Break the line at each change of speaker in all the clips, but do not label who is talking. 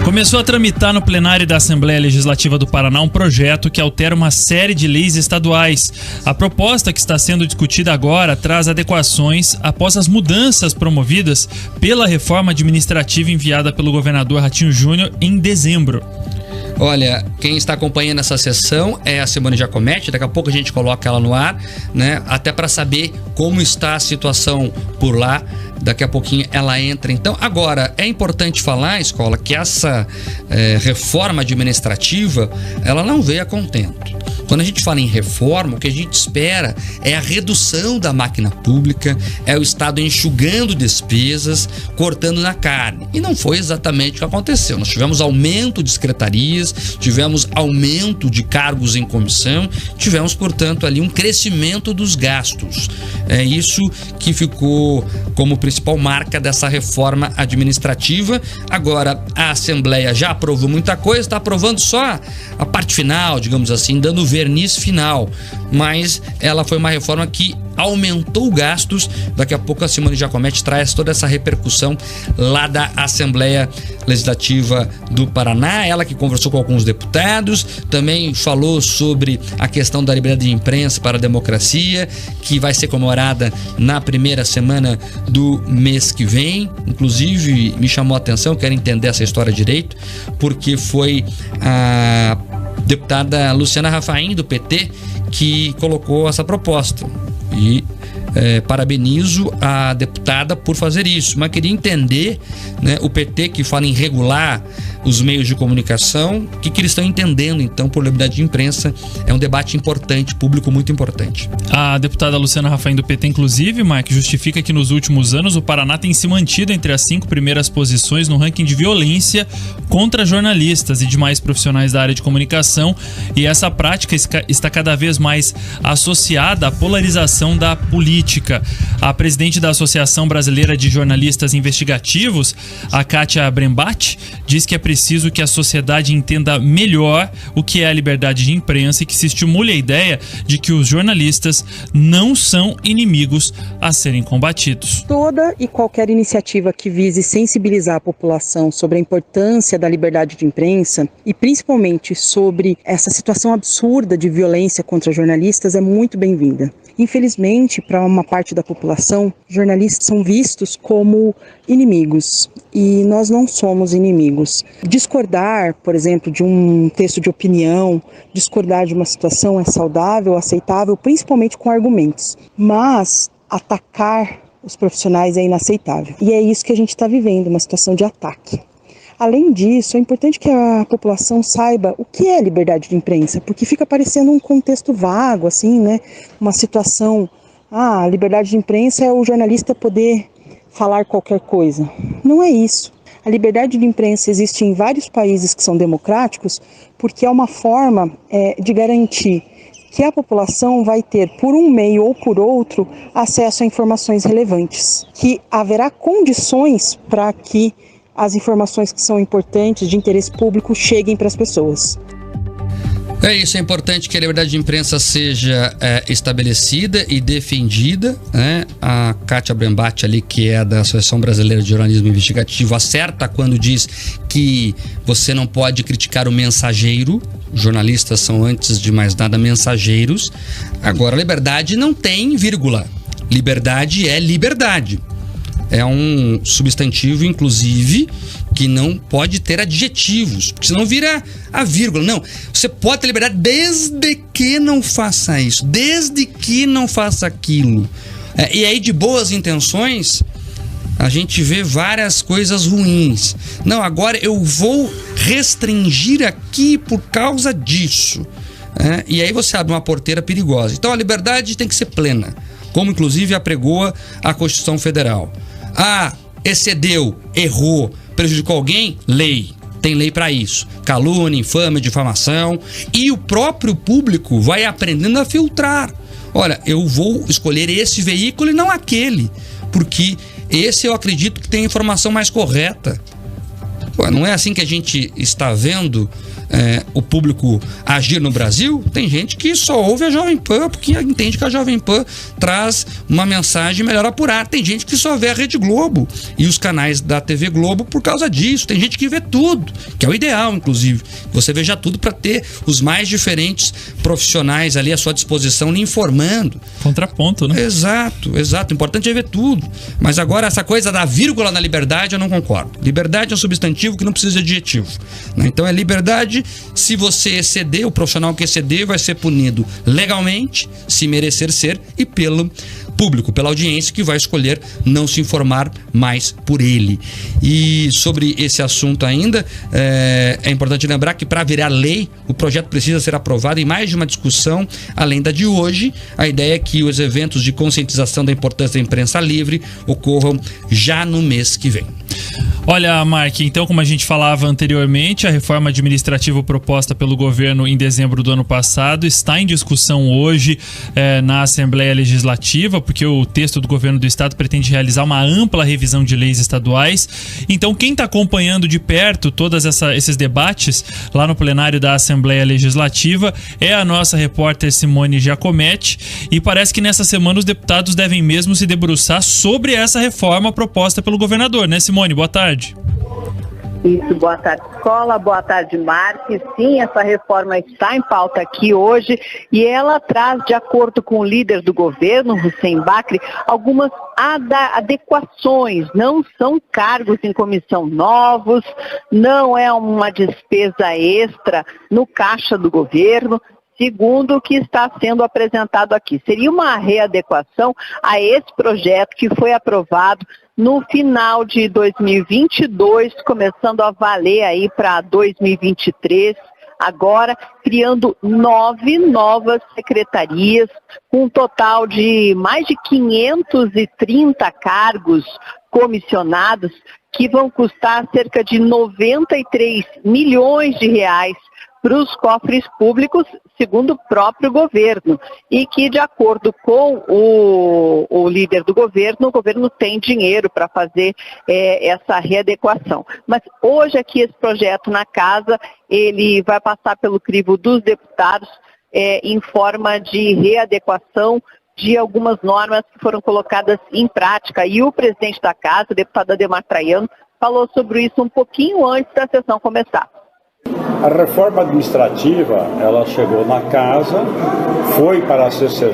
Começou a tramitar no plenário da Assembleia Legislativa do Paraná um projeto que altera uma série de leis estaduais. A proposta que está sendo discutida agora traz adequações após as mudanças promovidas pela reforma administrativa enviada pelo governador Ratinho Júnior em dezembro.
Olha, quem está acompanhando essa sessão é a Simone Giacometti. Daqui a pouco a gente coloca ela no ar, né? Até para saber como está a situação por lá. Daqui a pouquinho ela entra. Então, agora, é importante falar, Escola, que essa reforma administrativa, ela não veio a contento. Quando a gente fala em reforma, o que a gente espera é a redução da máquina pública, é o Estado enxugando despesas, cortando na carne. E não foi exatamente o que aconteceu. Nós tivemos aumento de secretarias, tivemos aumento de cargos em comissão, tivemos, portanto, ali um crescimento dos gastos. É isso que ficou como principal marca dessa reforma administrativa. Agora, a Assembleia já aprovou muita coisa, está aprovando só a parte final, digamos assim, dando verniz final, mas ela foi uma reforma que aumentou gastos. Daqui a pouco a Simone Giacometti traz toda essa repercussão lá da Assembleia Legislativa do Paraná. Ela que conversou com alguns deputados, também falou sobre a questão da liberdade de imprensa para a democracia, que vai ser comemorada na primeira semana do mês que vem. Inclusive, me chamou a atenção, quero entender essa história direito, porque foi a deputada Luciana Rafaim, do PT, que colocou essa proposta. E parabenizo a deputada por fazer isso, mas queria entender, né, o PT, que fala em regular os meios de comunicação, o que eles estão entendendo então por liberdade de imprensa. É um debate importante, público muito importante.
A deputada Luciana Rafaim, do PT, inclusive, Mike, justifica que nos últimos anos o Paraná tem se mantido entre as 5 primeiras posições no ranking de violência contra jornalistas e demais profissionais da área de comunicação, e essa prática está cada vez mais associada à polarização da política. A presidente da Associação Brasileira de Jornalistas Investigativos, a Kátia Brembati, diz que é preciso que a sociedade entenda melhor o que é a liberdade de imprensa e que se estimule a ideia de que os jornalistas não são inimigos a serem combatidos.
Toda e qualquer iniciativa que vise sensibilizar a população sobre a importância da liberdade de imprensa e principalmente sobre essa situação absurda de violência contra jornalistas é muito bem-vinda. Infelizmente, para uma parte da população, jornalistas são vistos como inimigos e nós não somos inimigos. Discordar, por exemplo, de um texto de opinião, discordar de uma situação é saudável, aceitável, principalmente com argumentos, mas atacar os profissionais é inaceitável. E é isso que a gente está vivendo, uma situação de ataque. Além disso, é importante que a população saiba o que é liberdade de imprensa, porque fica parecendo um contexto vago, assim, né? Uma situação, a liberdade de imprensa é o jornalista poder falar qualquer coisa. Não é isso. A liberdade de imprensa existe em vários países que são democráticos, porque é uma forma de garantir que a população vai ter, por um meio ou por outro, acesso a informações relevantes, que haverá condições para que as informações que são importantes, de interesse público, cheguem para as pessoas.
É isso, é importante que a liberdade de imprensa seja estabelecida e defendida, né? A Kátia Brembati ali, que é da Associação Brasileira de Jornalismo Investigativo, acerta quando diz que você não pode criticar o mensageiro. Os jornalistas são, antes de mais nada, mensageiros. Agora, liberdade não tem vírgula. Liberdade é liberdade. É um substantivo, inclusive, que não pode ter adjetivos, porque senão vira a vírgula. Não, você pode ter liberdade desde que não faça isso, desde que não faça aquilo. E aí, de boas intenções, a gente vê várias coisas ruins. Não, agora eu vou restringir aqui por causa disso. E aí você abre uma porteira perigosa. Então a liberdade tem que ser plena, como inclusive apregoa a Constituição Federal. Excedeu, errou, prejudicou alguém? Lei. Tem lei para isso. Calúnia, infâmia, difamação. E o próprio público vai aprendendo a filtrar. Olha, eu vou escolher esse veículo e não aquele, porque esse eu acredito que tem a informação mais correta. Pô, não é assim que a gente está vendo o público agir no Brasil? Tem gente que só ouve a Jovem Pan porque entende que a Jovem Pan traz uma mensagem melhor apurada. Tem gente que só vê a Rede Globo e os canais da TV Globo por causa disso. Tem gente que vê tudo, que é o ideal, inclusive. Você veja tudo para ter os mais diferentes profissionais ali à sua disposição lhe informando.
Contraponto, né?
Exato. O importante é ver tudo. Mas agora essa coisa da vírgula na liberdade eu não concordo. Liberdade é um substantivo que não precisa de adjetivo, né? Então é liberdade. Se você exceder, o profissional que exceder vai ser punido legalmente, se merecer ser, e pelo público, pela audiência que vai escolher não se informar mais por ele. E sobre esse assunto ainda, é importante lembrar que para virar lei, o projeto precisa ser aprovado em mais de uma discussão, além da de hoje. A ideia é que os eventos de conscientização da importância da imprensa livre ocorram já no mês que vem.
Olha, Mark, então, como a gente falava anteriormente, a reforma administrativa proposta pelo governo em dezembro do ano passado está em discussão hoje na Assembleia Legislativa, porque o texto do governo do estado pretende realizar uma ampla revisão de leis estaduais. Então, quem está acompanhando de perto todos esses debates lá no plenário da Assembleia Legislativa é a nossa repórter Simone Giacometti, e parece que nessa semana os deputados devem mesmo se debruçar sobre essa reforma proposta pelo governador, né, Simone? Boa tarde.
Isso, boa tarde, Escola, boa tarde, Marques. Sim, essa reforma está em pauta aqui hoje e ela traz, de acordo com o líder do governo, Hussein Bacri, algumas adequações. Não são cargos em comissão novos, não é uma despesa extra no caixa do governo, segundo o que está sendo apresentado aqui. Seria uma readequação a esse projeto que foi aprovado no final de 2022, começando a valer aí para 2023, agora criando 9 novas secretarias, com um total de mais de 530 cargos comissionados, que vão custar cerca de 93 milhões de reais para os cofres públicos, segundo o próprio governo, e que, de acordo com o líder do governo, o governo tem dinheiro para fazer essa readequação. Mas hoje aqui esse projeto na casa, ele vai passar pelo crivo dos deputados em forma de readequação de algumas normas que foram colocadas em prática. E o presidente da casa, o deputado Ademar Traiano, falou sobre isso um pouquinho antes da sessão começar.
A reforma administrativa, ela chegou na casa, foi para a CCJ,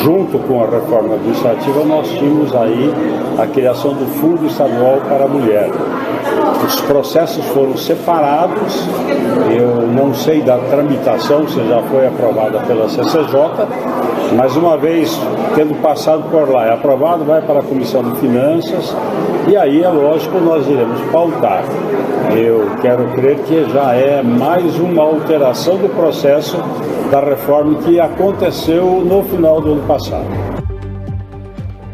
junto com a reforma administrativa nós tínhamos aí a criação do Fundo Estadual para a Mulher. Os processos foram separados, eu não sei da tramitação, se já foi aprovada pela CCJ, mas uma vez tendo passado por lá, é aprovado, vai para a Comissão de Finanças, e aí é lógico nós iremos pautar. Eu quero crer que já é mais uma alteração do processo da reforma que aconteceu no final do ano passado.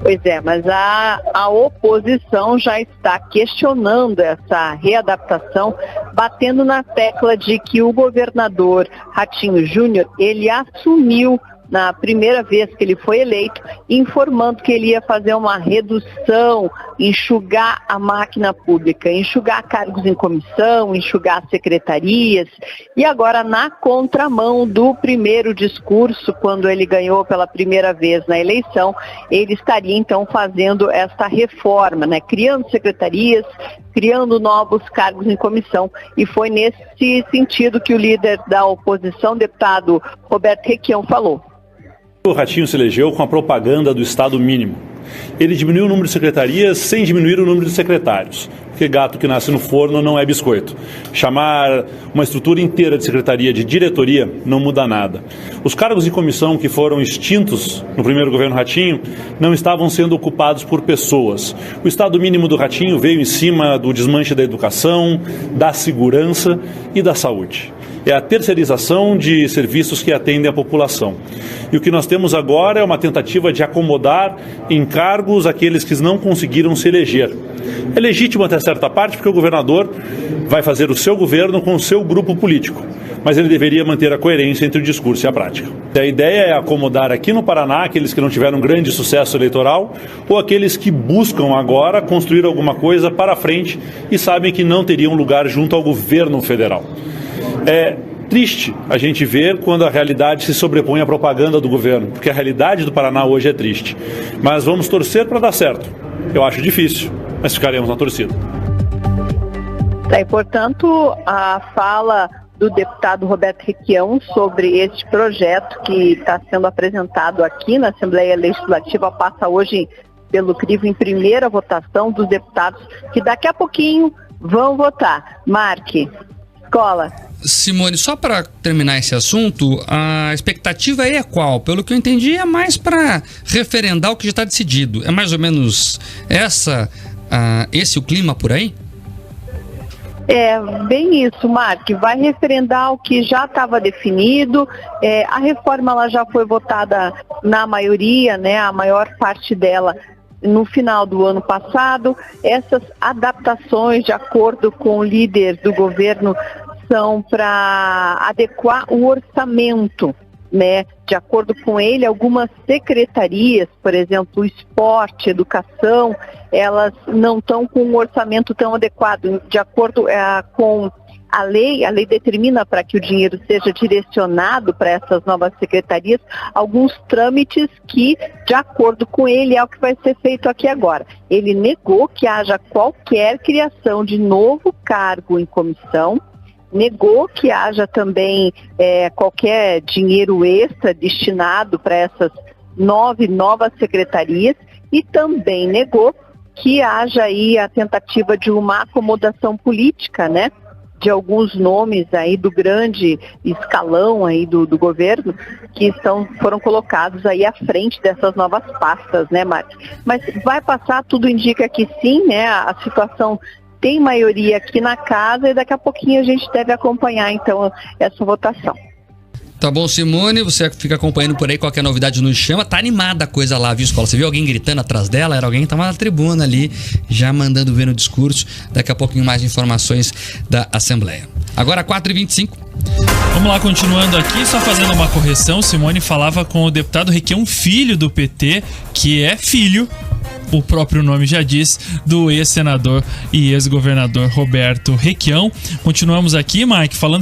Pois é, mas a oposição já está questionando essa readaptação, batendo na tecla de que o governador Ratinho Júnior, ele assumiu na primeira vez que ele foi eleito, informando que ele ia fazer uma redução, enxugar a máquina pública, enxugar cargos em comissão, enxugar secretarias. E agora, na contramão do primeiro discurso, quando ele ganhou pela primeira vez na eleição, ele estaria então fazendo esta reforma, né? Criando secretarias, criando novos cargos em comissão. E foi nesse sentido que o líder da oposição, deputado Roberto Requião, falou.
O Ratinho se elegeu com a propaganda do Estado mínimo. Ele diminuiu o número de secretarias sem diminuir o número de secretários, porque gato que nasce no forno não é biscoito. Chamar uma estrutura inteira de secretaria de diretoria não muda nada. Os cargos de comissão que foram extintos no primeiro governo Ratinho não estavam sendo ocupados por pessoas. O Estado mínimo do Ratinho veio em cima do desmanche da educação, da segurança e da saúde. É a terceirização de serviços que atendem a população. E o que nós temos agora é uma tentativa de acomodar em cargos aqueles que não conseguiram se eleger. É legítimo até certa parte, porque o governador vai fazer o seu governo com o seu grupo político. mas ele deveria manter a coerência entre o discurso e a prática. A ideia é acomodar aqui no Paraná aqueles que não tiveram grande sucesso eleitoral ou aqueles que buscam agora construir alguma coisa para frente e sabem que não teriam lugar junto ao governo federal. É triste a gente ver quando a realidade se sobrepõe à propaganda do governo, porque a realidade do Paraná hoje é triste. Mas vamos torcer para dar certo. Eu acho difícil, mas ficaremos na torcida.
E, portanto, a fala do deputado Roberto Requião sobre este projeto que está sendo apresentado aqui na Assembleia Legislativa passa hoje pelo crivo em primeira votação dos deputados que daqui a pouquinho vão votar. Marque, Escola.
Simone, só para terminar esse assunto, a expectativa aí é qual? Pelo que eu entendi, é mais para referendar o que já está decidido. É mais ou menos esse o clima por aí?
É bem isso, Mark. Vai referendar o que já estava definido. A reforma ela já foi votada na maioria, né? A maior parte dela no final do ano passado. Essas adaptações, de acordo com o líder do governo, são para adequar o orçamento, né? De acordo com ele, algumas secretarias, por exemplo, esporte, educação, elas não estão com um orçamento tão adequado. De acordo com a lei determina para que o dinheiro seja direcionado para essas novas secretarias alguns trâmites que, de acordo com ele, é o que vai ser feito aqui agora. Ele negou que haja qualquer criação de novo cargo em comissão, negou que haja também qualquer dinheiro extra destinado para essas 9 novas secretarias e também negou que haja aí a tentativa de uma acomodação política, né? De alguns nomes aí do grande escalão aí do governo que foram colocados aí à frente dessas novas pastas, né, Marcos? Mas vai passar, tudo indica que sim, né? A situação tem maioria aqui na casa e daqui a pouquinho a gente deve acompanhar, então, essa votação.
Tá bom, Simone, você fica acompanhando por aí, qualquer novidade nos chama. Tá animada a coisa lá, viu, Escola? Você viu alguém gritando atrás dela? Era alguém que tava na tribuna ali, já mandando ver no discurso. Daqui a pouquinho mais informações da Assembleia. Agora 4h25.
Vamos lá, continuando aqui, só fazendo uma correção. Simone falava com o deputado Requião, filho do PT, que é filho, o próprio nome já diz, do ex-senador e ex-governador Roberto Requião. Continuamos aqui, Mike, falando